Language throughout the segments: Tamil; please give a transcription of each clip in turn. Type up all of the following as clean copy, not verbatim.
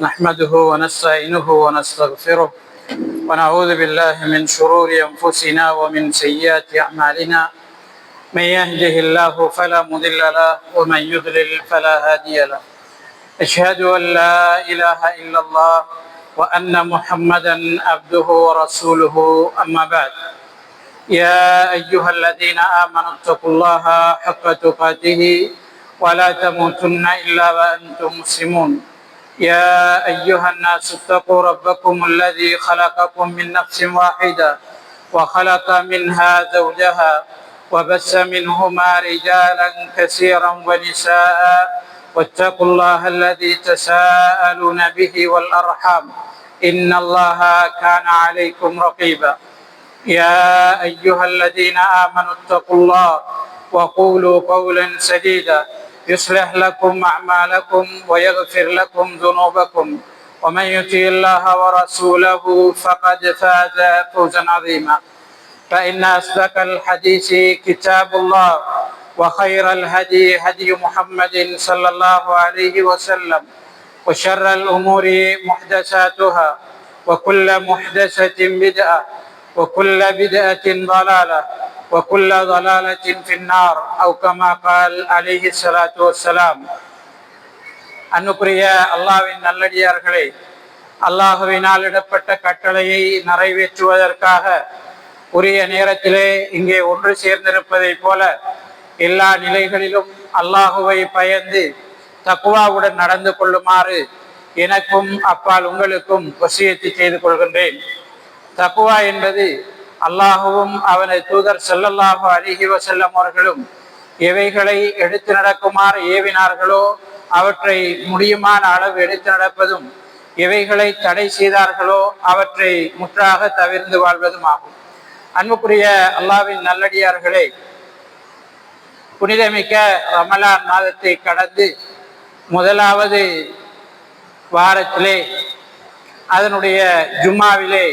نحمده ونستعينه ونستغفره ونعوذ بالله من شرور أنفسنا ومن سيئات أعمالنا. من يهده الله فلا مضل له ومن يضلل فلا هادي له. أشهد أن لا إله إلا الله وأن محمدا عبده ورسوله. أما بعد، يا أيها الذين آمنوا اتقوا الله حق تقاته ولا تموتن إلا وأنتم مسلمون. يا أيها الناس اتقوا ربكم الذي خلقكم من نفس واحدة وخلق منها زوجها وبث منهما رجالا كثيرا ونساء واتقوا الله الذي تساءلون به والأرحام إن الله كان عليكم رقيبا. يا أيها الذين آمنوا اتقوا الله وقولوا قولا سديدا يصلح لكم أعمالكم ويغفر لكم ذنوبكم ومن يطع الله ورسوله فقد فاز فوزا عظيما. فإن أصدق الحديث كتاب الله وخير الهدي هدي محمد صلى الله عليه وسلم وشر الأمور محدثاتها وكل محدثة بدعة وكل بدعة ضلالة وكل ضلالة في النار أو كما قال عليه الصلاة والسلام. அன்னுக்குரிய அல்லாஹ்வின் நல்லடியார்களே, அல்லாஹ்வினால் இடப்பட்ட கட்டளையை நிறைவேற்றுவதற்காக உரிய நேரத்திலே இங்கே ஒன்று சேர்ந்திருப்பதை போல எல்லா நிலைகளிலும் அல்லாஹுவை பயந்து தக்வாவுடன் நடந்து கொள்ளுமாறு எனக்கும் அப்பால் உங்களுக்கும் வசியத்து செய்து கொள்கின்றேன். தக்வா என்பது அல்லாஹுவும் அவனது தூதர் ஸல்லல்லாஹு அலைஹி வஸல்லம் அவர்களும் எவைகளை எடுத்து நடக்குமாறு ஏவினார்களோ அவற்றை முடியுமான அளவு எடுத்து நடப்பதும், எவைகளை தடை செய்தார்களோ அவற்றை முற்றாக தவிர்ந்து வாழ்வதும் ஆகும். அன்புக்குரிய அல்லாஹ்வின் நல்லடியார்களே, புனிதமிக்க ரமலான் மாதத்தை கடந்து முதலாவது வாரத்திலே அதனுடைய ஜும்மாவிலே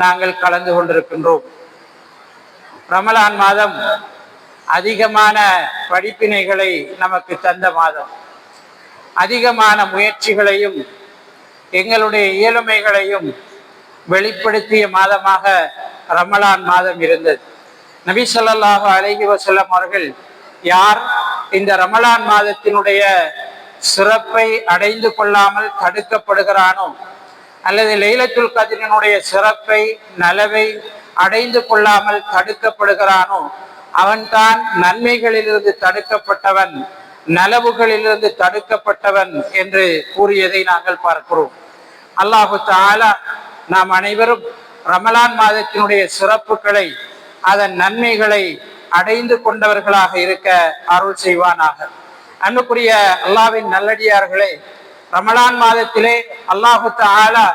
நாங்கள் கலந்து கொண்டிருக்கின்றோம். ரமலான் மாதம் அதிகமான படிப்பினைகளை நமக்கு தந்த மாதம். அதிகமான முயற்சிகளையும் எங்களுடைய இயலுமைகளையும் வெளிப்படுத்திய மாதமாக ரமலான் மாதம் இருந்தது. நபி ஸல்லல்லாஹு அலைஹி வஸல்லம் அவர்கள் யார் இந்த ரமலான் மாதத்தினுடைய சிறப்பை அடைந்து கொள்ளாமல் தடுக்கப்படுகிறானோ, அல்லது லைலத்துல் கத்ரினுடைய சிறப்பை நலவை அடைந்து கொள்ளாமல் தடுக்கப்படுகிறானோ, அவன்தான் நன்மைகளிலிருந்து தடுக்கப்பட்டவன், நலவுகளிலிருந்து தடுக்கப்பட்டவன் என்று கூறியதை நாங்கள் பார்க்கிறோம். அல்லாஹு தஆலா நாம் அனைவரும் ரமலான் மாதத்தினுடைய சிறப்புகளை, அதன் நன்மைகளை அடைந்து கொண்டவர்களாக இருக்க அருள் செய்வானாக. அன்புக்குரிய அல்லாஹ்வின் நல்லடியார்களே, ரமலான் மாதத்திலே அல்லாஹு தஆலா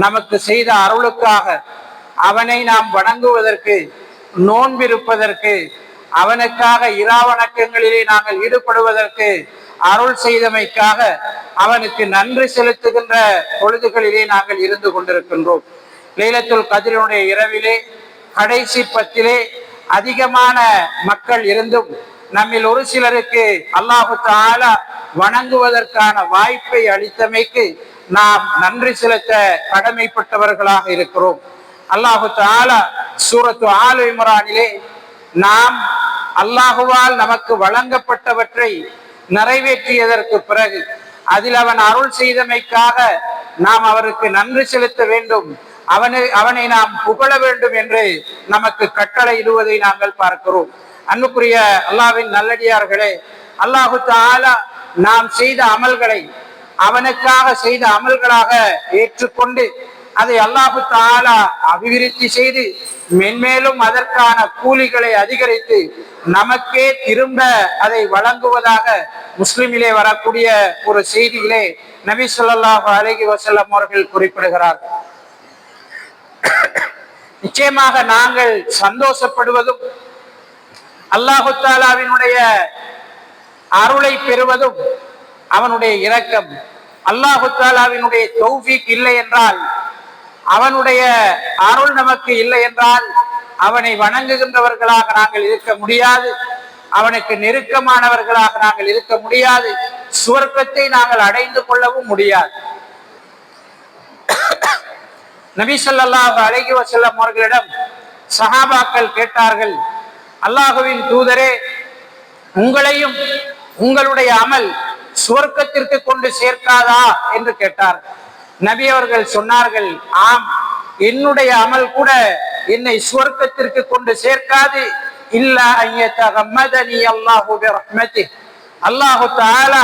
நமக்கு செய்த அருளுக்காக, அவனை நாம் வணங்குவதற்கு, நோன்பிருப்பதற்கு, அவனுக்காக இராவணக்கங்களிலே நாங்கள் ஈடுபடுவதற்கு அருள் செய்தமைக்காக அவனுக்கு நன்றி செலுத்துகின்ற பொழுதுகளிலே நாங்கள் இருந்து கொண்டிருக்கின்றோம். லைலத்துல் கத்ரினுடைய இரவிலே கடைசி பத்திலே அதிகமான மக்கள் இருந்தும் நம்மில் ஒரு சிலருக்கு அல்லாஹு தஆலா வணங்குவதற்கான வாய்ப்பை அளித்தமைக்கு நாம் நன்றி செலுத்த கடமைப்பட்டவர்களாக இருக்கிறோம். அல்லாஹு தஆலா சூரத்து ஆல் இம்ரானிலே நாம் அல்லாஹுவால் நமக்கு வழங்கப்பட்டவற்றை நிறைவேற்றியதற்கு பிறகு அதில் அவன் அருள் செய்தமைக்காக நாம் அவருக்கு நன்றி செலுத்த வேண்டும், அவனை நாம் புகழ வேண்டும் என்று நமக்கு கட்டளை இடுவதை நாங்கள் பார்க்கிறோம். அன்புக்குரிய அல்லாஹ்வின் நல்லடியார்களே, அல்லாஹு தஆலா நாம் செய்த அமல்களை அவனுக்காக செய்த அமல்களாக ஏற்றுக்கொண்டு அதை அல்லாஹு தஆலா அபிவிருத்தி செய்து மென்மேலும் அதற்கான கூலிகளை அதிகரித்து நமக்கே திரும்ப அதை வழங்குவதாக முஸ்லிமிலே வரக்கூடிய ஒரு செய்தியிலே நபி ஸல்லல்லாஹு அலைஹி வஸல்லம் அவர்கள் குறிப்பிடுகிறார்கள். நிச்சயமாக நாங்கள் சந்தோஷப்படுவதும் அல்லாஹு தஆலாவினுடைய அருளை பெறுவதும் அவனுடைய இரக்கம். அல்லாஹு தஆலாவினுடைய தௌஃபீக் இல்லை என்றால், அவனுடைய அருள் நமக்கு இல்லை என்றால் அவனை வணங்குகின்றவர்களாக நாங்கள் இருக்க முடியாது, அவனுக்கு நெருக்கமானவர்களாக நாங்கள் இருக்க முடியாது, சுவர்க்கத்தை நாங்கள் அடைந்து கொள்ளவும் முடியாது. நபி ஸல்லல்லாஹு அலைஹி வஸல்லம் அவர்களிடம் சஹாபாக்கள் கேட்டார்கள், அல்லாஹுவின் தூதரே, உங்களையும் உங்களுடைய அமல் சுவர்க்கத்திற்கு கொண்டு சேர்க்காதா என்று கேட்டார். நபி அவர்கள் சொன்னார்கள், ஆம், என்னுடைய அமல் கூட என்னை சுவர்க்கத்திற்கு கொண்டு சேர்க்காது. இல்லா அய்யதகம்மதனி அல்லாஹு பிரஹ்மத்திஹ், அல்லாஹு தஆலா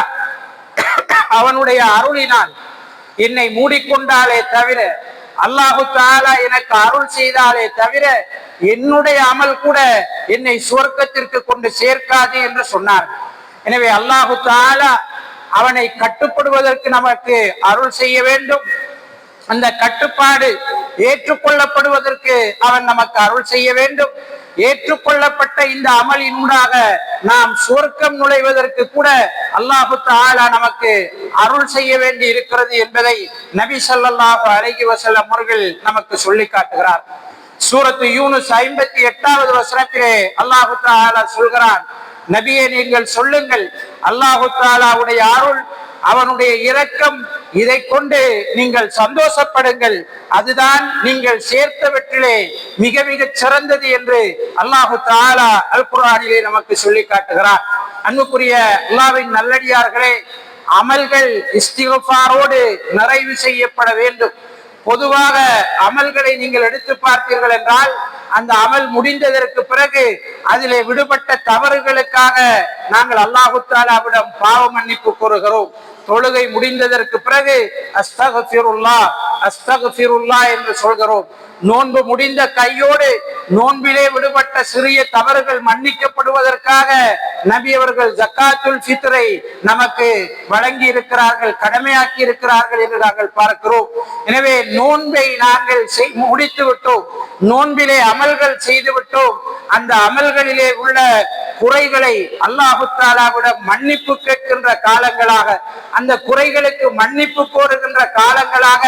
அவனுடைய அருளினால் என்னை மூடிக்கொண்டாலே தவிர, அல்லாஹு தஆலா எனக்கு அருள் செய்தாலே தவிர என்னுடைய அமல் கூட என்னை சுவர்க்கத்திற்கு கொண்டு சேர்க்காது என்று சொன்னார். எனவே அல்லாஹு தஆலா அவனை கட்டுப்படுவதற்கு நமக்கு அருள் செய்ய வேண்டும். அந்த கட்டுப்பாடு ஏற்றுக்கொள்ளப்படுவதற்கு அவன் நமக்கு அருள் செய்ய வேண்டும். ஏற்றுக்கொள்ளப்பட்ட இந்த அமலினூடாக நாம் சுவர்க்கம் நுழைவதற்கு கூட அல்லாஹு தஆலா நமக்கு அருள் செய்ய வேண்டி இருக்கிறது என்பதை நபி ஸல்லல்லாஹு அலைஹி வஸல்லம் அவர்கள் நமக்கு சொல்லி காட்டுகிறார். சூரத்து யூனுஸ் 58வது வசனத்திலே அல்லாஹு தஆலா சொல்கிறான், நபியே நீங்கள் சொல்லுங்கள், அல்லாஹு தஆலாவுடைய அருள், அவனுடைய இரக்கம், இதை கொண்டு நீங்கள் சந்தோஷப்படுங்கள், அதுதான் நீங்கள் சேர்த்தவற்றிலே மிக மிக சிறந்தது என்று அல்லாஹு தஆலா அல் குர்ஆனிலே நமக்கு சொல்லி காட்டுகிறார். அன்புக்குரிய அல்லாஹ்வின் நல்லடியார்களே, அமல்கள் இஸ்திக்ஃபாரோடு நிறைவு செய்யப்பட வேண்டும். பொதுவாக அமல்களை நீங்கள் எடுத்து பார்த்தீர்கள் என்றால், அந்த அமல் முடிந்ததற்கு பிறகு அதிலே விடுபட்ட தவறுகளுக்காக நாங்கள் அல்லாஹு தஆலாவிடம் பாவ மன்னிப்பு கோருகிறோம். தொழுகை முடிந்ததற்கு பிறகு அஸ்தக்ஃபிருல்லாஹ் அஸ்தக்ஃபிருல்லாஹ் என்று சொல்கிறோம். நோன்பு முடிந்த கையோடு நோன்பிலே விடுபட்ட சிறிய தவறுகள் மன்னிக்கப்படுவதற்காக நபி அவர்கள் ஜக்காத்துல் ஃபித்ரை நமக்கு வழங்கி இருக்கிறார்கள், கடமையாக்கி இருக்கிறார்கள் என்று நாங்கள் பார்க்கிறோம். எனவே நோன்பை நாங்கள் முடித்து விட்டோம், நோன்பிலே அமல்கள் செய்து விட்டோம். அந்த அமல்களிலே உள்ள குறைகளை அல்லாஹு தஆலாவிடம் மன்னிப்பு கேட்கின்ற காலங்களாக, அந்த குறைகளுக்கு மன்னிப்பு கோருகின்ற காலங்களாக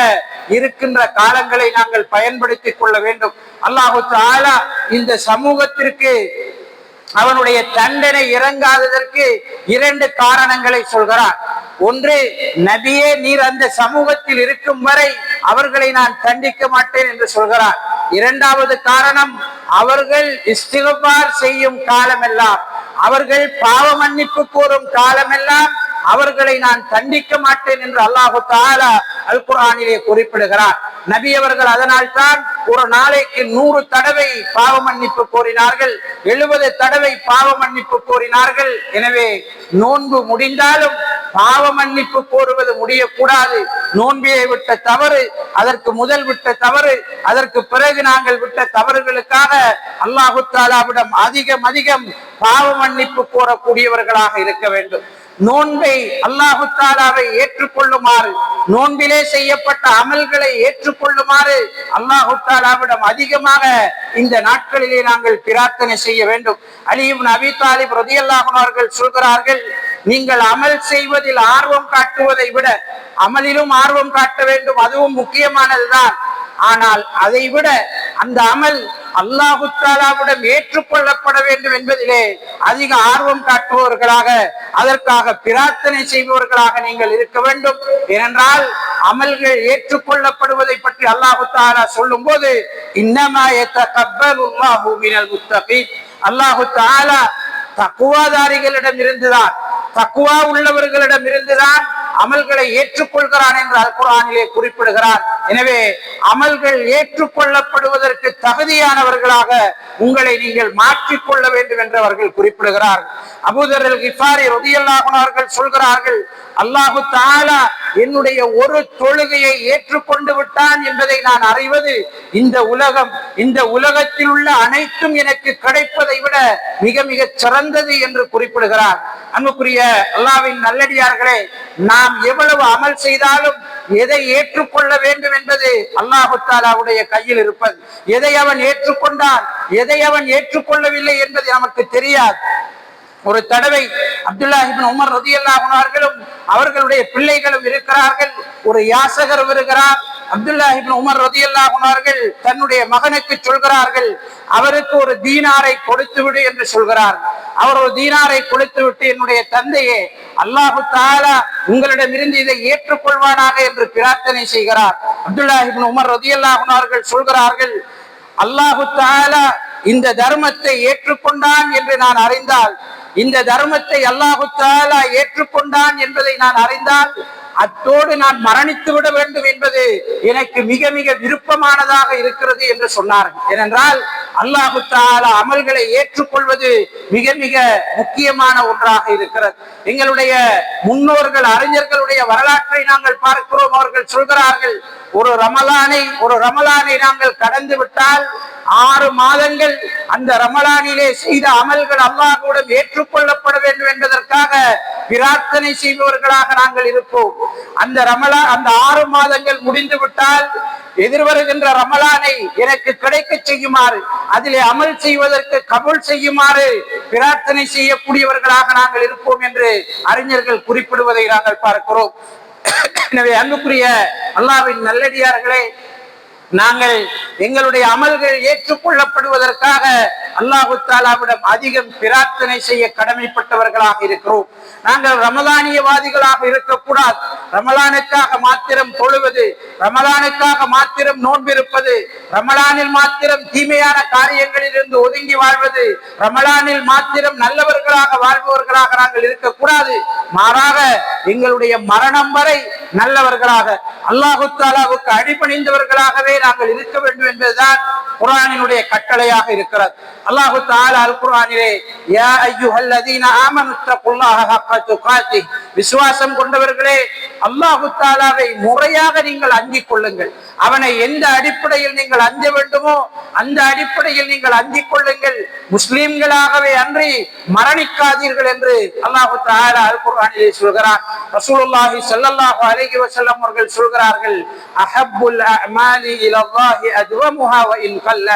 இருக்கின்ற காலங்களை நாங்கள் பயன்படுத்திக் கொள்ள வேண்டும். அல்லாஹு தஆலா இந்த சமூகத்திற்கு அவனுடைய தண்டனை இறங்காததற்கு 2 காரணங்களை சொல்கிறார். ஒன்று, நபியே நீர் அந்த சமூகத்தில் இருக்கும் வரை அவர்களை நான் தண்டிக்க மாட்டேன் என்று சொல்கிறார். 2வது காரணம், அவர்கள் இஸ்திக்ஃபார் செய்யும் காலமெல்லாம், அவர்கள் பாவ மன்னிப்பு கோரும் காலமெல்லாம் அவர்களை நான் தண்டிக்க மாட்டேன் என்று அல்லாஹு தஆலா அல் குர்ஆனிலே குறிப்பிடுகிறார். நபி அவர்கள் அதனால் தான் ஒரு நாளைக்கு 100 தடவை பாவ மன்னிப்பு கோரினார்கள், 70 தடவை பாவ மன்னிப்பு கோரினார்கள். எனவே நோன்பு முடிந்தாலும் பாவ மன்னிப்பு கோருவது முடியக்கூடாது. நோன்பியை விட்ட தவறு, அதற்கு முதல் விட்ட தவறு, அதற்கு பிறகு நாங்கள் விட்ட தவறுகளுக்காக அல்லாஹு தஆலாவிடம் அதிகம் அதிகம் பாவ மன்னிப்பு கோரக்கூடியவர்களாக இருக்க வேண்டும். நோன்பை அல்லாஹு தஆலாவை ஏற்றுக்கொள்ளுமாறு, நோன்பிலே செய்யப்பட்ட அமல்களை ஏற்றுக்கொள்ளுமாறு அல்லாஹு தஆலாவிடம் அதிகமாக இந்த நாட்களிலே நாங்கள் பிரார்த்தனை செய்ய வேண்டும். அலி இப்னு அபீ தாலிப் ரலியல்லாஹு அன்ஹு அவர்கள் சொல்கிறார்கள், நீங்கள் அமல் செய்வதில் ஆர்வம் காட்டுவதை விட அமலிலும் ஆர்வம் காட்ட வேண்டும், அதுவும் முக்கியமானதுதான். ஆனால் அதை விட அந்த அமல் அல்லாஹு தஆலாவிடம் ஏற்றுக்கொள்ளப்பட வேண்டும் என்பதிலே அதிக ஆர்வம் காட்டுபவர்களாக, அதற்காக பிரார்த்தனை செய்பவர்களாக நீங்கள் இருக்க வேண்டும். ஏனென்றால் அமல்கள் ஏற்றுக்கொள்ளப்படுவதை பற்றி அல்லாஹு தஆலா சொல்லும் போது, இன்னமா யதகப்பலுல்லாஹு மினல் முத்தகீன், அல்லாஹு தஆலா தக்வாதாரிகளிடம் இருந்துதான், தக்வா உள்ளவர்களிடம் இருந்துதான் அமல்களை ஏற்றுக்கொள்கிறான் என்று அல் குர்ஆனிலே குறிப்பிடுகிறார். எனவே அமல்கள் ஏற்றுக்கொள்ளப்படுவதற்கு தகுதியானவர்களாக உங்களை நீங்கள் மாற்றிக்கொள்ள வேண்டும் என்று அவர்கள் குறிப்பிடுகிறார். அபூதர் அல் கிஃபாரி ரலியல்லாஹு அன்ஹு அவர்கள் சொல்கிறார்கள், அல்லாஹு தஆலா என்னுடைய ஒரு தொழுகையை ஏற்றுக்கொண்டு விட்டான் என்பதை நான் அறிவது இந்த உலகம், இந்த உலகத்தில் உள்ள அனைத்தும் எனக்கு கிடைப்பதை விட மிக மிக சிறந்தது என்று குறிப்பிடுகிறார். அன்புக்குரிய அல்லாஹ்வின் நல்லடியார்களே, நாம் எவ்வளவு அமல் செய்தாலும் எதை ஏற்றுக்கொள்ள வேண்டும் என்பது அல்லாஹு தஆலாவுடைய கையில் இருப்பது. எதை அவன் ஏற்றுக்கொண்டான், எதை அவன் ஏற்றுக்கொள்ளவில்லை என்பது நமக்கு தெரியாது. ஒரு தடவை அப்துல்லாஹ் இப்னு உமர் ரலியல்லாஹு அன்ஹு அவர்களும் அவர்களுடைய பிள்ளைகளும் இருக்கிறார்கள். ஒரு யாசகர் வருகிறார், அப்துல்லாஹ் இப்னு உமர் ரலியல்லாஹு அன்ஹு அவர்கள் தன்னுடைய மகனுக்கு சொல்கிறார்கள், அவருக்கு ஒரு தீனாரை கொடுத்து விடு என்று சொல்கிறார். அவர் ஒரு தீனாரை கொடுத்து விட்டு, என்னுடைய தந்தையே, அல்லாஹு தஆலா உங்களிடமிருந்து இதை ஏற்றுக்கொள்வானாக என்று பிரார்த்தனை செய்கிறார். அப்துல்லாஹ் இப்னு உமர் ரலியல்லாஹு அன்ஹு அவர்கள் சொல்கிறார்கள், அல்லாஹு தஆலா இந்த தர்மத்தை ஏற்றுக்கொண்டான் என்று நான் அறிந்தால், இந்த தர்மத்தை அல்லாஹு தஆலா ஏற்றுக்கொண்டான் என்பதை நான் அறிந்தால், அத்தோடு நான் மரணித்து விட வேண்டும் என்பது எனக்கு மிக மிக விருப்பமானதாக இருக்கிறது என்று சொன்னார்கள். ஏனென்றால் அல்லாஹு தஆலா அமல்களை ஏற்றுக்கொள்வது மிக மிக முக்கியமான ஒன்றாக இருக்கிறது. எங்களுடைய முன்னோர்கள், அறிஞர்களுடைய வரலாற்றை நாங்கள் பார்க்கிறோம். அவர்கள் சொல்கிறார்கள், ஒரு ரமலானை நாங்கள் கடந்து விட்டால் 6 மாதங்கள் அந்த ரமலானிலே செய்த அமல்கள் அல்லாஹ்விடம் ஏற்றுக்கொள்ளப்பட வேண்டும் என்பதற்காக பிரார்த்தனை செய்பவர்களாக நாங்கள் இருப்போம். அந்த 6 மாதங்கள் முடிந்து விட்டால் எதிர்வருகின்ற ரமலானை எனக்கு கிடைக்க செய்யுமாறு, அதிலே அமல் செய்வதற்கு கபூல் செய்யுமாறு பிரார்த்தனை செய்யக்கூடியவர்களாக நாங்கள் இருப்போம் என்று அறிஞர்கள் குறிப்பிடுவதை நாங்கள் பார்க்கிறோம். எனவே அன்புக்குரிய அல்லாஹ்வின் நல்லடியார்களே, நாங்கள் எங்களுடைய அமல்கள் ஏற்றுக்கொள்ளப்படுவதற்காக அல்லாஹு தஆலாவிடம் அதிகம் பிரார்த்தனை செய்ய கடமைப்பட்டவர்களாக இருக்கிறோம். நாங்கள் ரமலானியவாதிகளாக இருக்கக்கூடாது. ரமலானுக்காக மாத்திரம் தொழுவது, ரமலானுக்காக மாத்திரம் நோன்பிருப்பது, ரமலானில் மாத்திரம் தீமையான காரியங்களில் இருந்து ஒதுங்கி வாழ்வது, ரமலானில் மாத்திரம் நல்லவர்களாக வாழ்பவர்களாக நாங்கள் இருக்கக்கூடாது. மாறாக எங்களுடைய மரணம் வரை நல்லவர்களாக, அல்லாஹு தஆலாவுக்கு அடிபணிந்தவர்களாகவே நாங்கள் இருக்க வேண்டும் என்பதுதான் குர்ஆனினுடைய கட்டளையாக இருக்கிறது. அல்லாஹு தஆலா அல் குர்ஆனிலே, யா அய்யுஹல்லதீன ஆமனு தக்குல்லாஹ ஹக்க துகாத்திஹ், விசுவாசம் கொண்டவர்களே, அல்லாஹு தஆலாவை முறையாக நீங்கள் அஞ்சிக் கொள்ளுங்கள். அவனை எந்த அடிப்படையில் நீங்கள் அஞ்ச வேண்டுமோ அந்த அடிப்படையில் நீங்கள் அஞ்சிக் கொள்ளுங்கள். முஸ்லிம்களாகவே அன்றி மரணிக்காதீர்கள் என்று அல்லாஹு தஆலா அல் குர்ஆனிலே சொல்கிறார். ரசூலுல்லாஹி ஸல்லல்லாஹு அலைஹி வஸல்லம் அவர்கள் சொல்கிறார்கள், அஹப்புல் அமாலி இலல்லாஹி அத்வமுஹா வ இன் கல்ல,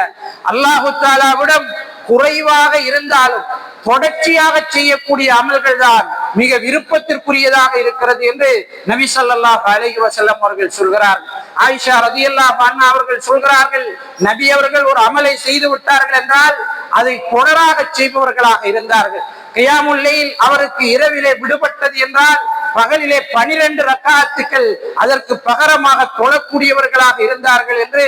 அல்லாஹு தஆலாவிடம் குறைவாக இருந்தாலும் தொடர்ச்சியாக செய்யக்கூடிய அமல்கள் தான் மிக விருப்பத்திற்குரியதாக இருக்கிறது என்று நபி ஸல்லல்லாஹு அலைஹி வஸல்லம் அவர்கள் சொல்கிறார்கள். ஆயிஷா ரலியல்லாஹு அன்ஹா அவர்கள் சொல்கிறார்கள், நபி அவர்கள் ஒரு அமலை செய்து விட்டார்கள் என்றால் அதை தொடராக செய்பவர்களாக இருந்தார்கள். கியாமுல் லைல் அவருக்கு இரவிலே விடுபட்டது என்றால் பகலிலே 12 ரக்காத்துக்கள் அதற்கு பகரமாக தொழக்கூடியவர்களாக இருந்தார்கள் என்று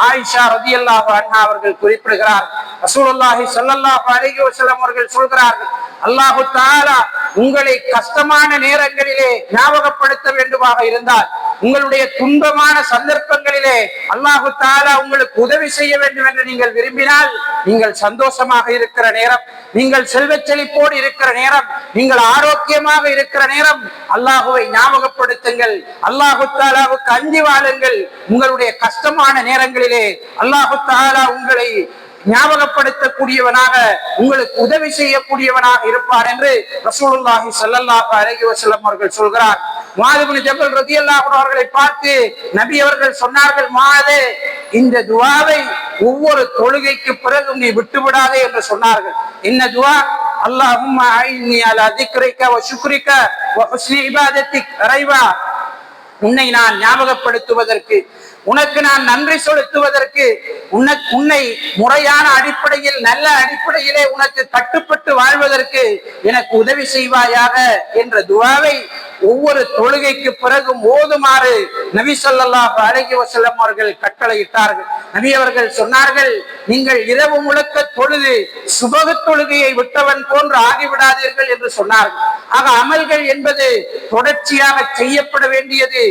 ஆயிஷா ரலியல்லாஹு அன்ஹா அவர்கள் குறிப்பிடுகிறார். ரசூலுல்லாஹி ஸல்லல்லாஹு அலைஹி வஸல்லம் அவர்கள் சொல்கிறார்கள், அல்லாஹு தஆலா உங்களை கஷ்டமான நேரங்களிலே ஞாபகப்படுத்த வேண்டுமாக இருந்தால், உங்களுடைய துன்பமான சந்தர்ப்பங்களிலே அல்லாஹு தஆலா உங்களுக்கு உதவி செய்ய வேண்டும் என்று நீங்கள் விரும்பினால், நீங்கள் சந்தோஷமாக இருக்கிற நேரம், நீங்கள் செல்வ செழிப்போடு இருக்கிற நேரம், நீங்கள் ஆரோக்கியமாக இருக்கிற நேரம் அல்லாஹுவை ஞாபகப்படுத்துங்கள், அல்லாஹு தஆலாவுக்கு அஞ்சி வாழுங்கள். உங்களுடைய கஷ்டமான நேரங்களிலே அல்லாஹு தஆலா உங்களை ஞாபகப்படுத்தக்கூடியவனாக, உங்களுக்கு உதவி செய்யக்கூடியவனாக இருப்பார் என்று ரசூலுல்லாஹி ஸல்லல்லாஹு அலைஹி வஸல்லம் அவர்கள் சொல்கிறார். முஆத் இப்னு ஜபல் ரலியல்லாஹு அன்ஹு அவர்களை பார்த்து நபி அவர்கள் சொன்னார்கள், முஆதே, இந்த துஆவை ஒவ்வொரு தொழுகைக்கு பிறகு நீ விட்டுவிடாதே என்று சொன்னார்கள். இந்த துஆ, அல்லாஹும்ம ஐன்னி அலா திக்ரிக வ ஷுக்ரிக வ ஹுஸ்னி இபாதத்திக், இறைவா, உன்னை நான் ஞாபகப்படுத்துவதற்கு, உனக்கு நான் நன்றி செலுத்துவதற்கு, உன்னை முறையான அடிப்படையில் நல்ல அடிப்படையிலே உனக்கு கட்டுப்பட்டு வாழ்வதற்கு எனக்கு உதவி செய்வாயாக என்ற துஆவை ஒவ்வொரு தொழுகைக்கு பிறகும் ஓதுமாறு நபி ஸல்லல்லாஹு அலைஹி வஸல்லம் அவர்கள் கட்டளையிட்டார்கள். நபி அவர்கள் சொன்னார்கள், நீங்கள் இரவு முழுக்க தொழுது சுபஹ் தொழுகையை விட்டவன் போன்று ஆகிவிடாதீர்கள் என்று சொன்னார்கள். ஆக அமல்கள் என்பது தொடர்ச்சியாக செய்யப்பட வேண்டியது,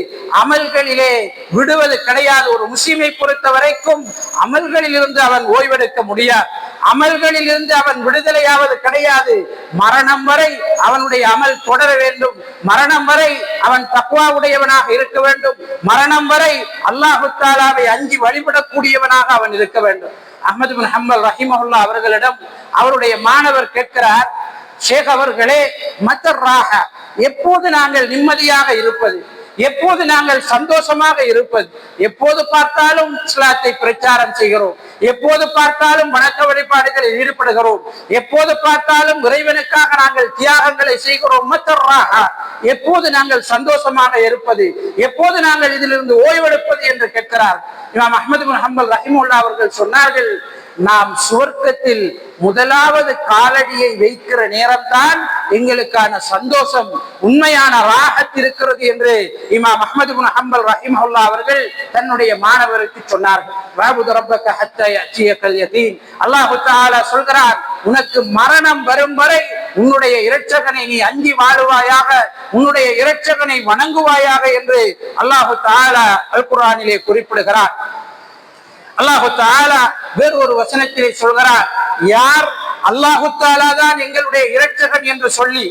அமல்களிலே விடுவது கிடையாது. ஒரு முஸ்லிமை பொறுத்த வரைக்கும் அமல்களில் இருந்து அவன் ஓய்வெடுக்க முடியாது, அமல்களில் இருந்து அவன் விடுதலையாவது கிடையாது. மரணம் வரை அவனுடைய அமல் தொடர வேண்டும், மரணம் வரை அவன் தக்வா உடையவனாக இருக்க வேண்டும், மரணம் வரை அல்லாஹு தஆலாவை அஞ்சி வழிபடக்கூடியவனாக அவன் இருக்க வேண்டும். அஹ்மத் பின் ஹம்பல் ரஹிமஹுல்லாஹ் அவர்களிடம் அவருடைய மாணவர் கேட்கிறார், ஷேக் அவர்களே, மத்தர் ராஹா, எப்போது நாங்கள் நிம்மதியாக இருப்பது, எப்போது நாங்கள் சந்தோஷமாக இருப்பது? எப்போது பார்த்தாலும் இஸ்லாத்தை பிரச்சாரம் செய்கிறோம், எப்போது பார்த்தாலும் வணக்க வழிபாடுகளில் ஈடுபடுகிறோம், எப்போது பார்த்தாலும் இறைவனுக்காக நாங்கள் தியாகங்களை செய்கிறோம், எப்போது நாங்கள் சந்தோஷமாக இருப்பது? எப்போது நாங்கள் இதிலிருந்து ஓய்வெடுப்பது என்று கேட்கிறார். இமாம் அஹ்மது பின் ஹம்பல் ரஹிமஹுல்லாஹ் அவர்கள் சொன்னார்கள், நாம் சுவர்க்கத்தில் முதலாவது காலடியை வைக்கிற நேரம்தான் எங்களுக்கான சந்தோஷம், உண்மையான ராஹத் இருக்கிறது என்று இமாம் அஹ்மது பின் ஹம்பல் ரஹிமஹுல்லாஹ் அவர்கள் தன்னுடைய மாணவருக்கு சொன்னார்கள். வஅபுது ரப்பக ஹத்தா யஅதியகல் யகீன். அல்லாஹ் தஆலா சொல்கிறார், உனக்கு மரணம் வரும் வரை உன்னுடைய இரட்சகனை நீ அஞ்சி வாழுவாயாக, உன்னுடைய இரட்சகனை வணங்குவாயாக என்று அல்லாஹ் தஆலா அல் குர்ஆனிலே குறிப்பிடுகிறார். அல்லாஹு தஆலா வேறு ஒரு வசனத்திலே சொல்கிறார், யார் அல்லாஹு தஆலா தான் எங்களுடைய இரட்சகன் என்று சொல்லி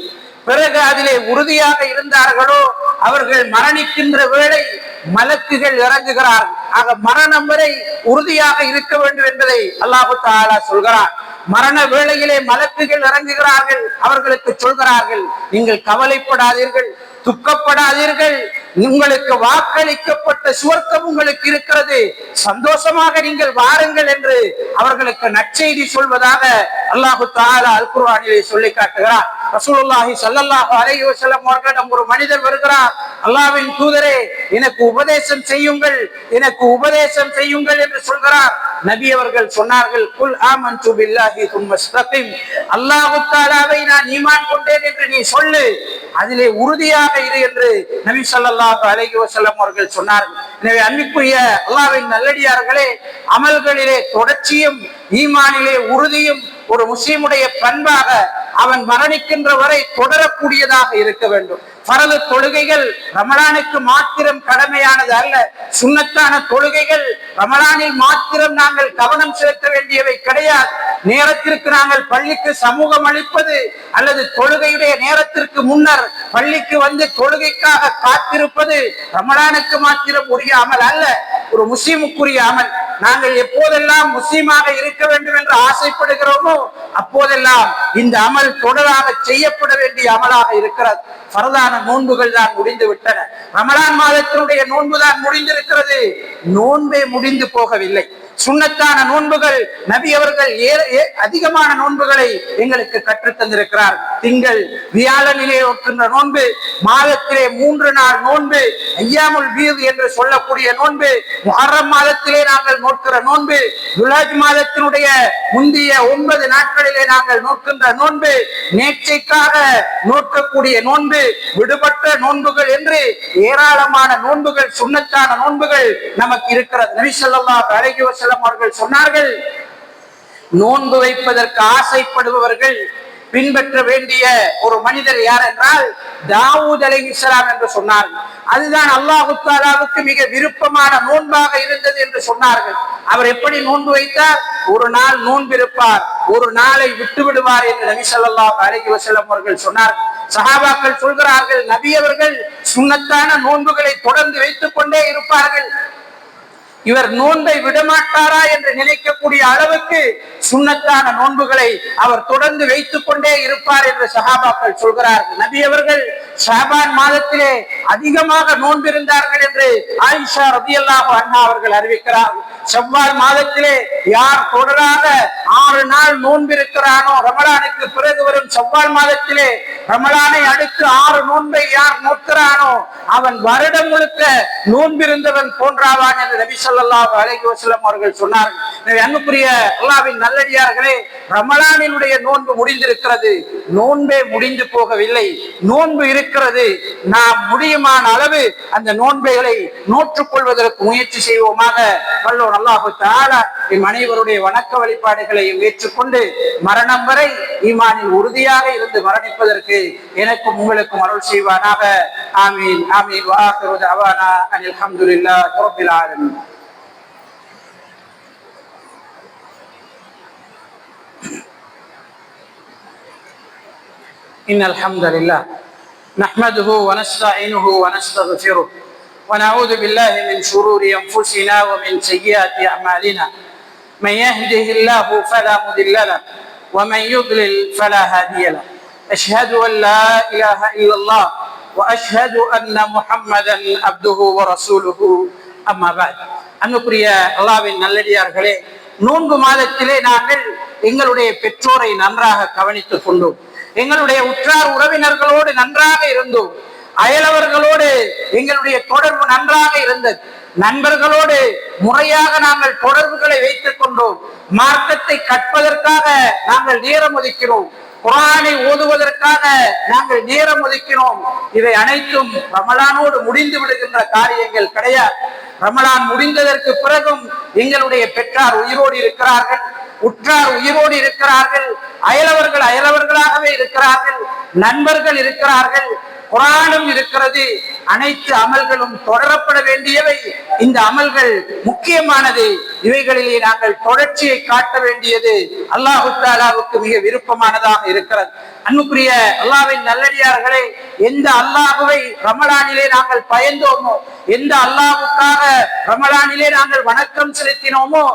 பிறகு அதிலே உறுதியாக இருந்தார்களோ அவர்கள் மரணிக்கின்ற வேளை மலக்குகள் இறங்குகிறார்கள். ஆக மரணம் வரை உறுதியாக இருக்க வேண்டும் என்பதை அல்லாஹு தஆலா சொல்கிறார். மரண வேளையிலே மலக்குகள் இறங்குகிறார்கள், அவர்களுக்கு சொல்கிறார்கள், நீங்கள் கவலைப்படாதீர்கள், துக்கப்படாதீர்கள், உங்களுக்கு வாக்களிக்கப்பட்ட சுவர்க்கம் உங்களுக்கு இருக்கிறது, சந்தோஷமாக நீங்கள் வாருங்கள் என்று அவர்களுக்கு நற்செய்தி சொல்வதாக அல்லாஹு தஆலா அல் குர்ஆனிலே சொல்லி காட்டுகிறார். ரசூலுல்லாஹி ஸல்லல்லாஹு அலைஹி வஸல்லம் அவர்களிடம் ஒரு மனிதர் வருகிறார், அல்லாஹ்வின் தூதரே எனக்கு உபதேசம் செய்யுங்கள், எனக்கு உபதேசம் செய்யுங்கள் என்று சொல்கிறார். நபி அவர்கள் சொன்னார்கள், குல் ஆமன்து பில்லாஹி தும்ம இஸ்தகிம், அல்லாஹ் தஆலாவை நான் ஈமான் கொண்டேன் என்று நீ சொல்லு, அதிலே உறுதியாக இரு என்று நபி ஸல்லல்லாஹு அலைஹி வஸல்லம் அவர்கள் சொன்னார்கள். எனவே அன்பிற்குரிய அல்லாஹ்வின் நல்லடியார்களே, அமல்களிலே தொடர்ச்சியும் ஈமானிலே உறுதியும் ஒரு முஸ்லிமுடைய பண்பாக அவன் மரணிக்கின்ற வரை தொடரக்கூடியதாக இருக்க வேண்டும். பரது தொழுகைகள் ரமலானுக்கு மாத்திரம் கடமையானது அல்ல, சுன்னத்தான தொழுகைகள் ரமலானில் மாத்திரம் நாங்கள் கவனம் செலுத்த வேண்டியவை கிடையாது. நேரத்திற்கு நாங்கள் பள்ளிக்கு சமூகம் அளிப்பது அல்லது தொழுகையுடைய நேரத்திற்கு முன்னர் பள்ளிக்கு வந்து தொழுகைக்காக காத்திருப்பது ரமலானுக்கு மாத்திரம் உரிய அமல் அல்ல, ஒரு முஸ்லிமுக்குரிய அமல். நாங்கள் எப்போதெல்லாம் முஸ்லீமாக இருக்க வேண்டும் என்று ஆசைப்படுகிறோமோ அப்போதெல்லாம் இந்த அமல் தொடராக செய்யப்பட வேண்டிய அமலாக இருக்கிறது. பரதான நோன்புகள் தான் முடிந்து விட்டன, ரமலான் மாதத்தினுடைய நோன்பு தான் முடிந்திருக்கிறது, நோன்பே முடிந்து போகவில்லை. சுன்னத்தான நோன்புகள் நபி அவர்கள் அதிகமான நோன்புகளை எங்களுக்கு கற்றுத் தந்திருக்கிறார். திங்கள் வியாழனிலே நோக்கின்ற நோன்பு, மாதத்திலே 3 நாள் நோன்பு, ஐயாமுல் பீத் என்று சொல்லக்கூடிய நோன்பு, முஹர்ரம் மாதத்திலே நாங்கள் நோக்கிற நோன்பு, துல்ஹஜ் மாதத்தினுடைய முந்தைய 9 நாட்களிலே நாங்கள் நோக்கின்ற நோன்பு, நேர்ச்சைக்காக நோக்கக்கூடிய நோன்பு, விடுபட்ட நோன்புகள் என்று ஏராளமான நோன்புகள், சுன்னத்தான நோன்புகள் நமக்கு இருக்கிறது. நபி ஸல்லல்லாஹு அலைஹி வஸல்லம் அவர்கள் சொன்னார்கள், நோன்பு வைப்பதற்கு ஆசைப்படுபவர்கள் பின்பற்ற வேண்டிய ஒரு மனிதர் யார் என்றால் தாவூத் அலைஹிஸ்ஸலாம் என்று சொன்னார்கள். அதுதான் அல்லாஹ் தஆலாவுக்கு மிக விருப்பமான நோன்பாக இருந்தது என்று சொன்னார்கள். அவர் எப்படி நோன்பு வைத்தார்? ஒரு நாள் நோன்பு இருப்பார், ஒரு நாளை விட்டு விடுவார் என்று நபி ஸல்லல்லாஹு அலைஹி வஸல்லம் அவர்கள் சொன்னார்கள். சஹாபாக்கள் சொல்கிறார்கள், நபி அவர்கள் சுன்னத்தான நோன்புகளை தொடர்ந்து வைத்துக் கொண்டே இருப்பார்கள், இவர் நோன்பை விடமாட்டாரா என்று நினைக்கக்கூடிய அளவுக்கு சுன்னத்தான நோன்புகளை அவர் தொடர்ந்து வைத்துக் கொண்டே இருப்பார் என்று சஹாபாக்கள் சொல்கிறார்கள். நபி அவர்கள் ஷாபான் மாதத்திலே அதிகமாக நோன்பு இருந்தார்கள் என்று ஆயிஷா ரலியல்லாஹு அன்ஹா அவர்கள் அறிவிக்கிறார்கள். ஷவ்வால் மாதத்திலே யார் தொடராக 6 நாள் நோன்பு இருக்கிறானோ, ரமலானுக்கு பிறகு வரும் ஷவ்வால் மாதத்திலே ரமலானை அடுத்து 6 நோன்பை யார் நோக்கிறானோ அவன் வருடம் முழுக்க நோன்பிருந்தவன் போன்றாவான் என்று நபி ஸல்லல்லாஹு அலைஹி வஸல்லம் அவர்கள் சொன்னார்கள். அன்புக்குரிய அல்லாஹ்வின் நல்லடியார்களே, ரமலானினுடைய நோன்பு முடிந்திருக்கிறது, நோன்பே முடிந்து போகவில்லை, நோன்பு இருக்கிறது. நாம் முடியுமான அளவு அந்த நோன்பைகளை நோற்றுக் கொள்வதற்கு முயற்சி செய்வோமாக. வல்லோர் அல்லாஹு தஆலா எம் அனைவருடைய வணக்க வழிபாடுகளையும் ஏற்றுக்கொண்டு மரணம் வரை ஈமானில் உறுதியாக இருந்து மரணிப்பதற்கு எனக்கும் உங்களுக்கும் அருள் செய்வானாக. ஆமீன் ஆமீன். வ ஆகிரு தஅவானா அனில் ஹம்துலில்லாஹி ரப்பில் ஆலமீன். إن الحمد لله نحمده ونستعينه ونستغفره ونعوذ بالله من شرور أنفسنا ومن سيئات أعمالنا، من يهده الله فلا مضل له ومن يضلل فلا هادي له. أشهد أن لا إله إلا الله وأشهد أن محمدا عبده ورسوله أما بعد. அன்புக்குரிய அல்லாஹ்வின் நல்லடியார்களே, நோன்பு மாதத்திலே நாங்கள் எங்களுடைய பெற்றோரை நன்றாக கவனித்துக் கொண்டோம். எங்களுடைய உற்றார் உறவினர்களோடு நன்றாக இருந்தோம். அயலவர்களோடு எங்களுடைய தொடர்பு நன்றாக இருந்தது. நண்பர்களோடு முறையாக நாங்கள் தொடர்புகளை வைத்துக் கொண்டோம். மார்க்கத்தை கற்பதற்காக நாங்கள் நேரம் ஒதுக்கிறோம். குர்ஆனை ஓதுவதற்காக நாங்கள் நேரம் ஒதுக்கிறோம். இவை அனைத்தும் ரமலானோடு முடிந்து விடுகின்ற காரியங்கள் கிடையாது. ரமலான் முடிந்ததற்கு பிறகும் எங்களுடைய பெற்றார் உயிரோடு இருக்கிறார்கள், உற்றார் உயிரோடு இருக்கிறார்கள், அயலவர்கள் அயலவர்களாகவே இருக்கிறார்கள், நண்பர்கள் இருக்கிறார்கள், குர்ஆனும் இருக்கிறது. அனைத்து அமல்களும் தொடரப்பட வேண்டியவை. இந்த அமல்கள் முக்கியமானது. இவைகளிலே நாங்கள் தொடர்ச்சியை காட்ட வேண்டியது அல்லாஹு தஆலாவுக்கு மிக விருப்பமானதாக இருக்கிறது. அன்புக்குரிய அல்லாஹ்வின் நல்லடியார்களே, எந்த அல்லாஹுவை ரமலானிலே நாங்கள் பயந்தோமோ, எந்த அல்லாஹ்வுக்காக ரமலானிலே நாங்கள் வணக்கம் செலுத்தினோமோ,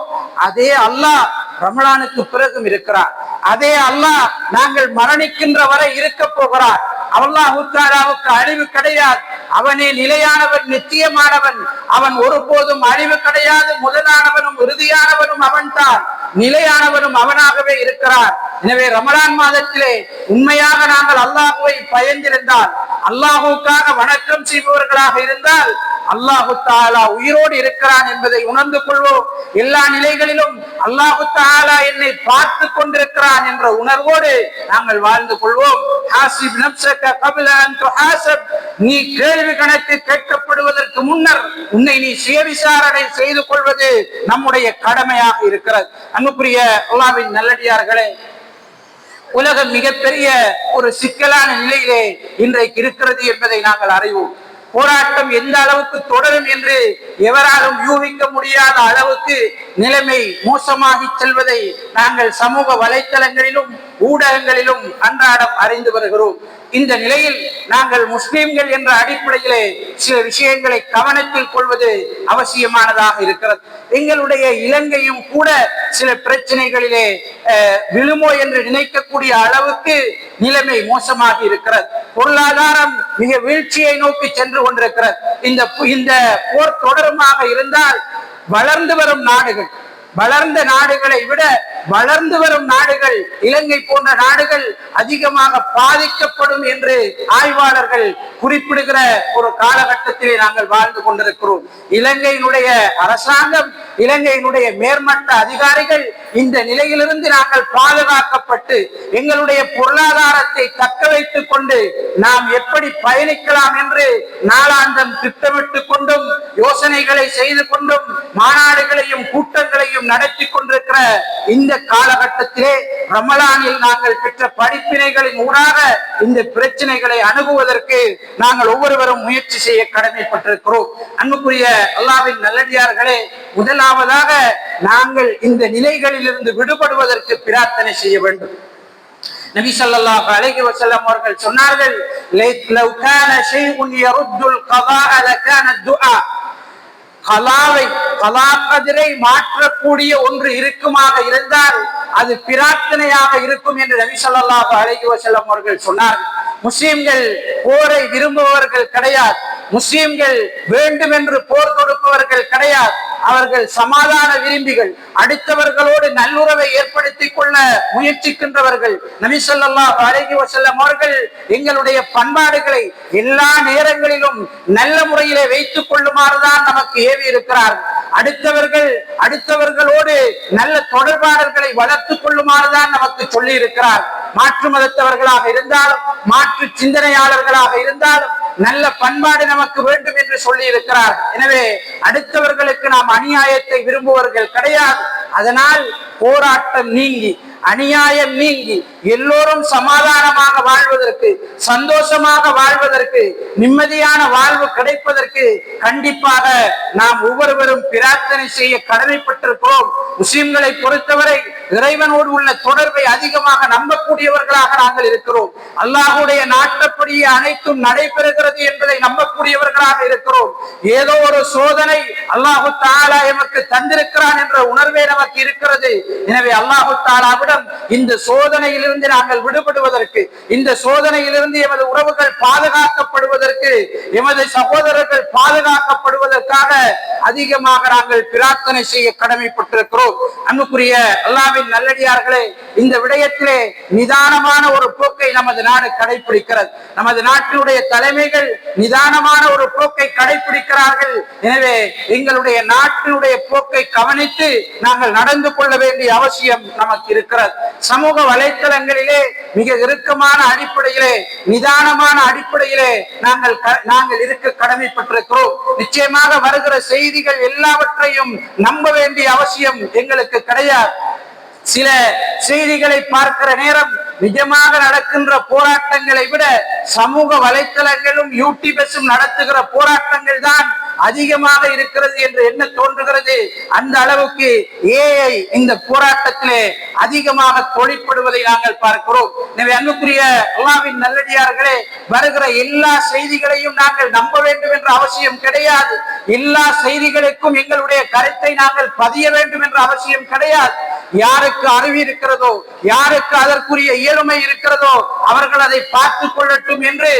அதே அல்லாஹ் ரமலானுக்கு பிறகும் இருக்கிறார். அதே அல்லாஹ் நாங்கள் மரணிக்கின்ற வரை இருக்க போகிறார். அல்லாஹ் தஆலாவுக்கு அழிவு கிடையாது. அவனே நிலையானவன், நிச்சயமானவன். அவன் ஒருபோதும் அழிவு கிடையாது. முதலானவனும் இறுதியானவனும் அவன்தான். நிலையானவனும் அவனாகவே இருக்கிறார். எனவே ரமலான் மாதத்திலே உண்மையாக நாங்கள் அல்லாஹுவை பயந்திருந்தால், அல்லாஹுக்காக வணக்கம் செய்பவர்களாக இருந்தால், அல்லாஹு தஆலா உயிரோடு இருக்கிறான் என்பதை உணர்ந்து கொள்வோம். எல்லா நிலைகளிலும் அல்லாஹு தஆலா என்னை பார்த்து கொண்டிருக்கிறான் என்ற உணர்வோடு நாங்கள் வாழ்ந்து கொள்வோம். ஹாசிப் நஃப்ஸக கப்ல அன் துஹாசப், நீ கேள்வி கணக்கு கேட்கப்படுவதற்கு முன்னர் உன்னை நீ சுய விசாரணை செய்து கொள்வது நம்முடைய கடமையாக இருக்கிறது. அன்புக்குரிய அல்லாஹ்வின் நல்லடியார்களே, உலகம் மிகப்பெரிய ஒரு சிக்கலான நிலையிலே இன்றைக்கு இருக்கிறது என்பதை நாங்கள் அறிவோம். போராட்டம் எந்த அளவுக்கு தொடரும் என்று எவராலும் யூகிக்க முடியாத அளவுக்கு நிலைமை மோசமாகி செல்வதை நாங்கள் சமூக வலைத்தளங்களிலும் ஊடகங்களிலும் அன்றாடம் அறிந்து வருகிறோம். இந்த நிலையில் நாங்கள் முஸ்லிம்கள் என்ற அடிப்படையிலே சில விஷயங்களை கவனத்தில் கொள்வது அவசியமானதாக இருக்கிறது. எங்களுடைய இலங்கையும் கூட சில பிரச்சனைகளிலே விழுமோ என்று நினைக்கக்கூடிய அளவுக்கு நிலைமை மோசமாக இருக்கிறது. பொருளாதாரம் மிக வீழ்ச்சியை நோக்கி சென்று கொண்டிருக்கிறது. இந்த போர் தொடருமாக இருந்தால் வளர்ந்து வரும் நாடுகள், வளர்ந்த நாடுகளை விட வளர்ந்து வரும் நாடுகள், இலங்கை போன்ற நாடுகள் அதிகமாக பாதிக்கப்படும் என்று ஆய்வாளர்கள் குறிப்பிடுகிற ஒரு காலகட்டத்திலே நாங்கள் வாழ்ந்து கொண்டிருக்கிறோம். இலங்கையினுடைய அரசாங்கம், இலங்கையினுடைய மேல்மட்ட அதிகாரிகள் இந்த நிலையிலிருந்து நாங்கள் பாதுகாக்கப்பட்டு எங்களுடைய பொருளாதாரத்தை தக்க வைத்துக் கொண்டு நாம் எப்படி பயணிக்கலாம் என்று நாளாந்தம் திட்டமிட்டுக் கொண்டும் யோசனைகளை செய்து கொண்டும் மாநாடுகளையும் கூட்டங்களையும் நடத்தி கொண்டிருக்கிற இந்த காலகட்டத்திலே ரமலானில் நாங்கள் பெற்ற படிப்பினைகளின் ஊடாக இந்த பிரச்சனைகளை அணுகுவதற்கு நாங்கள் ஒவ்வொருவரும் முயற்சி செய்ய கடமைப்பட்டிருக்கிறோம். அன்புக்குரிய அல்லாஹ்வின் நல்லடியார்களே, முதலாவதாக நாங்கள் இந்த நிலைகளில் இருந்து விடுபடுவதற்கு பிரார்த்தனை செய்ய வேண்டும். நபி ஸல்லல்லாஹு அலைஹி வஸல்லம் அவர்கள் சொன்னார்கள், லவ் கான ஷைஉன் யருத்துல் கதாஅ லகான துஆ, கலாவை மாற்றக்கூடிய ஒன்று இருக்குமாக இருந்தால் அது பிரார்த்தனையாக இருக்கும் என்று நபி ஸல்லல்லாஹு அலைஹி வஸல்லம் அவர்கள் சொன்னார்கள். முஸ்லிம்கள் போரை விரும்புபவர்கள் கிடையாது. முஸ்லிம்கள் வேண்டும் என்று போர் தொடுப்பவர்கள் கிடையாது. அவர்கள் சமாதான விரும்பிகள், அடுத்தவர்களோடு நல்லுறவை ஏற்படுத்திக் கொள்ள முயற்சிக்கின்றவர்கள். நபி ஸல்லல்லாஹு அலைஹி வஸல்லம் அவர்கள் எங்களுடைய பண்பாடுகளை எல்லா நேரங்களிலும் நல்ல முறையிலே வைத்துக் கொள்ளுமாறுதான் நமக்கு ஏவி இருக்கிறார். அடுத்தவர்களோடு நல்ல தொடர்பாளர்களை வளர்த்துக் கொள்ளுமாறுதான் நமக்கு சொல்லி இருக்கிறார். மாற்று மதத்தவர்களாக இருந்தாலும், மாற்று சிந்தனையாளர்களாக இருந்தாலும் நல்ல பண்பாடு நமக்கு வேண்டும் என்று சொல்லி இருக்கிறார். எனவே அடுத்தவர்களுக்கு நாம் அநியாயத்தை விரும்புவர்கள் கிடையாது. அதனால் போராட்டம் நீங்கி, அநியாயம் நீங்கி, எல்லோரும் சமாதானமாக வாழ்வதற்கு, சந்தோஷமாக வாழ்வதற்கு, நிம்மதியான வாழ்வு கிடைப்பதற்கு கண்டிப்பாக நாம் ஒவ்வொருவரும் பிரார்த்தனை செய்ய கடமைப்பட்டிருக்கிறோம். முஸ்லிம்களை பொறுத்தவரை இறைவனோடு உள்ள தொடர்பை அதிகமாக நம்பக்கூடியவர்களாக நாங்கள் இருக்கிறோம். அல்லாஹ்வுடைய நாட்டப்படியே அனைத்தும் நடைபெறுகிறது என்பதை நம்பக்கூடியவர்களாக இருக்கிறோம். ஏதோ ஒரு சோதனை அல்லாஹு தஆலா எமக்கு தந்திருக்கிறான் என்ற உணர்வே நமக்கு இருக்கிறது. எனவே அல்லாஹு தஆலாவிடம் இந்த சோதனையில் இருந்து நாங்கள் விடுபடுவதற்கு, இந்த சோதனையிலிருந்து எமது உறவுகள் பாதுகாக்கப்படுவதற்கு, எமது சகோதரர்கள் பாதுகாக்கப்படுவதற்காக அதிகமாக நாங்கள் பிரார்த்தனை செய்ய கடமைப்பட்டிருக்கிறோம். அன்புக்குரிய அல்லாஹ்வின் நல்லடியார்களே, இந்த விடயத்திலே நிதானமான ஒரு போக்கை நமது நாடு கடைபிடிக்கிறது. நமது நாட்டினுடைய தலைமைகள் நிதானமான ஒரு போக்கை கடைபிடிக்கிறார்கள். எனவே எங்களுடைய நாட்டினுடைய போக்கை கவனித்து நாங்கள் நடந்து கொள்ள வேண்டிய அவசியம் நமக்கு இருக்கிறது. சமூக வலைத்தளங்களிலே மிக இறுக்கமான அடிப்படையிலே, நிதானமான அடிப்படையிலே நாங்கள் இருக்க கடமைப்பட்டிருக்கிறோம். நிச்சயமாக வருகிற செய்திகள் எல்லாவற்றையும் நம்ப வேண்டிய அவசியம் எங்களுக்கு கிடையாது. சில செய்திகளை பார்க்கிற நேரம் நிஜமாக நடக்கின்ற போராட்டங்களை விட சமூக வலைத்தளங்களும் யூடியூபர்ஸும் நடத்துகிற போராட்டங்கள் தான் அதிகமாக இருக்கிறது என்று என்ன தோன்றுகிறது. அந்த அளவுக்கு ஏஐ இந்த போராட்டத்திலே அதிகமாக தொழிற்படுவதை நாங்கள் பார்க்கிறோம். எனவே அன்புக்குரிய அல்லாஹ்வின் நல்லடியார்களே, வருகிற எல்லா செய்திகளையும் நாங்கள் நம்ப வேண்டும் என்ற அவசியம் கிடையாது. எல்லா செய்திகளுக்கும் எங்களுடைய கருத்தை நாங்கள் பதிய வேண்டும் என்ற அவசியம் கிடையாது. யாருக்கு அறிவு இருக்கிறதோ, யாருக்கு அதற்குரிய இயலுமை இருக்கிறதோ அவர்கள் அதை பார்த்துக் கொள்ளட்டும் என்று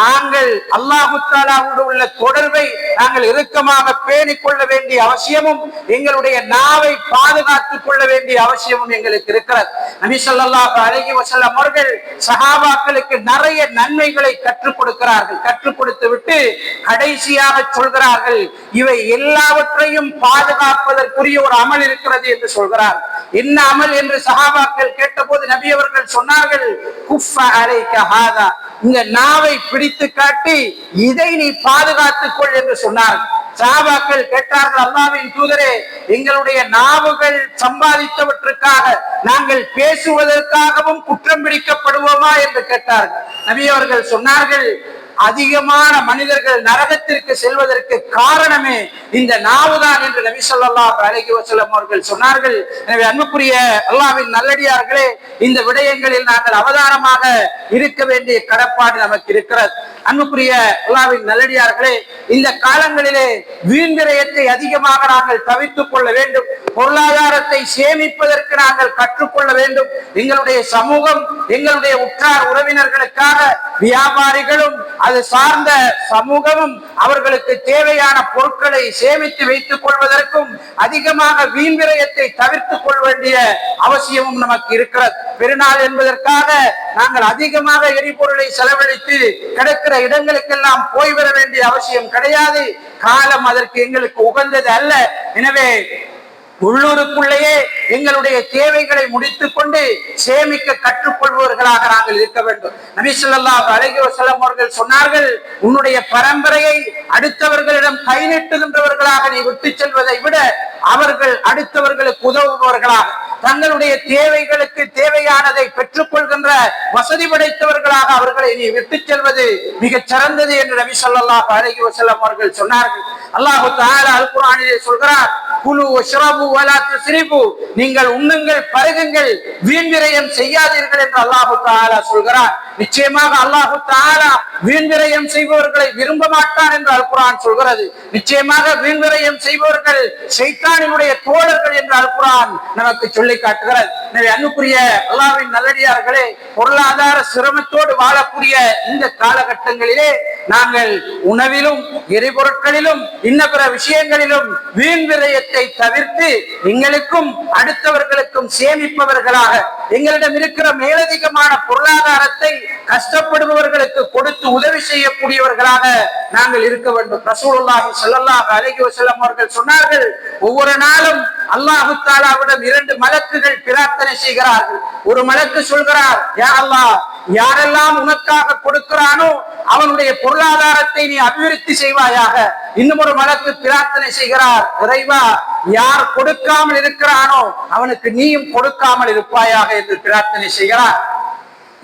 நாங்கள் அல்லாஹு தஆலாவோடு உள்ள தொடர்பை நாங்கள் இறுக்கமாக பேணிக் கொள்ள வேண்டிய அவசியமும், எங்களுடைய நாவை பாதுகாத்துக் கொள்ள வேண்டிய அவசியமும் எங்களுக்கு இருக்கிறது. நபி ஸல்லல்லாஹு அலைஹி வஸல்லம் அவர்கள் சஹாபாக்களுக்கு நிறைய நன்மைகளை கற்றுக் கொடுக்கிறார்கள். கற்றுக் கொடுத்து விட்டு கடைசியாக சொல்கிறார்கள், இவை எல்லாவற்றையும் பாதுகாப்பதற்குரிய ஒரு அமல் இருக்கிறது என்று சொல்கிறார். என்ன அமல் என்று சஹாபாக்கள் கேட்டபோது நபி அவர்கள் சொன்னார்கள், குஃப அலைக ஹாதா, இந்த நாவை பிடித்து காட்டி இதை நீ பாதுகாத்துக் கொள் என்று சொன்னார்கள். சஹாபாக்கள் கேட்டார்கள், அல்லாஹ்வின் தூதரே, எங்களுடைய நாவுகள் சம்பாதித்தவற்றுக்காக நாங்கள் பேசுவதற்காகவும் குற்றம் பிடிக்கப்படுவோமா என்று கேட்டார்கள். நபி அவர்கள் சொன்னார்கள், அதிகமான மனிதர்கள் நரகத்திற்கு செல்வதற்கு காரணமே இந்த நாவுதான் என்று நபி ஸல்லல்லாஹு அலைஹி வஸல்லம் அவர்கள் சொன்னார்கள். எனவே அன்புக்குரிய அல்லாஹ்வின் நல்லடியார்களே, இந்த விடயங்களில் நாங்கள் அவதானமாக இருக்க வேண்டிய கடப்பாடு நமக்கு இருக்கிறது. அன்புக்குரிய அல்லாஹ்வின் நல்லடியார்களே, இந்த காலங்களிலே வீண் விரயத்தை அதிகமாக நாங்கள் தவிர்த்துக் கொள்ள வேண்டும். பொருளாதாரத்தை சேமிப்பதற்கு நாங்கள் கற்றுக்கொள்ள வேண்டும். எங்களுடைய சமூகம், எங்களுடைய உற்றார் உறவினர்களுக்காக வியாபாரிகளும் அது சார்ந்த சமூகமும் அவர்களுக்கு தேவையான பொருட்களை சேமித்து வைத்துக் கொள்வதற்கும் அதிகமாக வீண் விரயத்தை தவிர்த்துக் கொள்ள வேண்டிய அவசியமும் நமக்கு இருக்கிறது. பெருநாள் என்பதற்காக நாங்கள் அதிகமாக எரிபொருளை செலவழித்து கிடக்கிற இடங்களுக்கெல்லாம் போய் வர வேண்டிய அவசியம் கிடையாது. காலம் அதற்கு எங்களுக்கு உகந்தது அல்ல. எனவே உள்ளூருக்குள்ளேயே எங்களுடைய தேவைகளை முடித்துக் கொண்டு சேமிக்க கற்றுக்கொள்பவர்களாக நாங்கள் இருக்க வேண்டும். நபி ஸல்லல்லாஹு அலைஹி வஸல்லம் அவர்கள் சொன்னார்கள், உன்னுடைய பரம்பரையை அடுத்தவர்களிடம் கை நீட்டுகின்றவர்களாக நீ விட்டு செல்வதை விட அவர்கள் அடுத்தவர்களுக்கு உதவுபவர்களாக, தங்களுடைய தேவைகளுக்கு தேவையானதை பெற்றுக் கொள்கின்ற வசதி படைத்தவர்களாக அவர்களை நீ விட்டு செல்வது மிகச் சிறந்தது என்று நபி ஸல்லல்லாஹு அலைஹி வஸல்லம் அவர்கள் சொன்னார்கள். அல்லாஹ் தஆலா அல் குர்ஆனிலே சொல்கிறார், குலு வஷ்ரபு வலா துஸ்ரிஃபு, நீங்கள் உண்ணுங்கள் பருகுங்கள், வீண் விரயம் செய்யாதீர்கள் என்று அல்லாஹ் தஆலா சொல்கிறார். நிச்சயமாக அல்லாஹ் தஆலா வீண் விரயம் செய்பவர்களை விரும்ப மாட்டான் என்று அல் குர்ஆன் சொல்கிறது. நிச்சயமாக வீண் விரயம் செய்பவர்கள் ஷைத்தானினுடைய தோழர்கள் என்று அல் குர்ஆன் நமக்கு சொல்லி காட்டுகிறது. எனவே அன்புக்குரிய அல்லாஹ்வின் நல்லடியார்களே, பொருளாதார சிரமத்தோடு வாழக்கூடிய இந்த காலகட்டங்களிலே நாங்கள் உணவிலும் எரிபொருட்களிலும் இன்ன பிற விஷயங்களிலும் வீண் விரயத்தை தவிர்த்து எங்களுக்கும் அடுத்தவர்களுக்கும் சேமிப்பவர்களாக, எங்களிடம் இருக்கிற மேலதிகமான பொருளாதாரத்தை கஷ்டப்படுபவர்களுக்கு கொடுத்து உதவி செய்யக்கூடியவர்களாக நாங்கள் இருக்க வேண்டும். ரசூலுல்லாஹி ஸல்லல்லாஹு அலைஹி வஸல்லம் அவர்கள் சொன்னார்கள், ஒவ்வொரு நாளும் அல்லாஹ் தஆலாவிடம் 2 மலக்குகள் பிரார்த்தனை செய்கிறார்கள். ஒரு மலக்கு சொல்கிறார், யா அல்லாஹ், யாரெல்லாம் உனக்காக கொடுக்கிறானோ அவனுடைய பொருளாதாரத்தை நீ அபிவிருத்தி செய்வாயாக. இன்னும் ஒரு மலக்கு பிரார்த்தனை செய்கிறார், இறைவா, யார் கொடுக்காமல் இருக்கிறானோ அவனுக்கு நீயும் கொடுக்காமல் இருப்பாயாக என்று பிரார்த்தனை செய்கிறார்.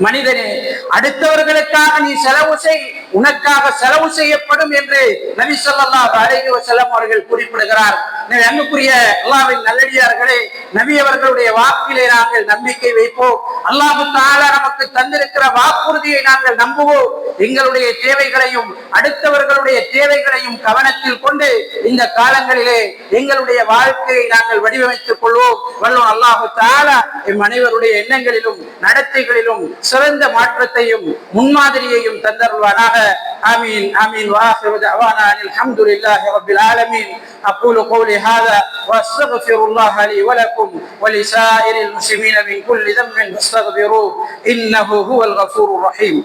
மனிதனே, அடுத்தவர்களுக்காக நீ செலவு செய், உனக்காக செலவு செய்யப்படும் என்று நபி ஸல்லல்லாஹு அலைஹி வஸல்லம் அவர்கள் குறிப்பிடுகிறார். அன்புக்குரிய அல்லாஹ்வின் நல்லடியார்களே, நபி அவர்களுடைய வாக்கிலே நாங்கள் நம்பிக்கை வைப்போம். அல்லாஹ் தஆலா நமக்கு தந்திருக்கிற வாக்குறுதியை நாங்கள் நம்புவோம். எங்களுடைய தேவைகளையும் அடுத்தவர்களுடைய தேவைகளையும் கவனத்தில் கொண்டு இந்த காலங்களிலே எங்களுடைய வாழ்க்கையை நாங்கள் வடிவமைத்துக் கொள்வோம். வல்லோன் அல்லாஹ் தஆலா எம் அனைவருடைய எண்ணங்களிலும் நடத்தைகளிலும் சிறந்த மாற்றத்தையும் முன்மாதிரியையும் தந்தருள்வானாக. ஆமீன் ஆமீன். وآخر دعوانا الحمد لله رب العالمين. أقول قولي هذا وأستغفر الله لي ولكم ولسائر المسلمين من كل ذنب فاستغفروه إنه هو الغفور الرحيم.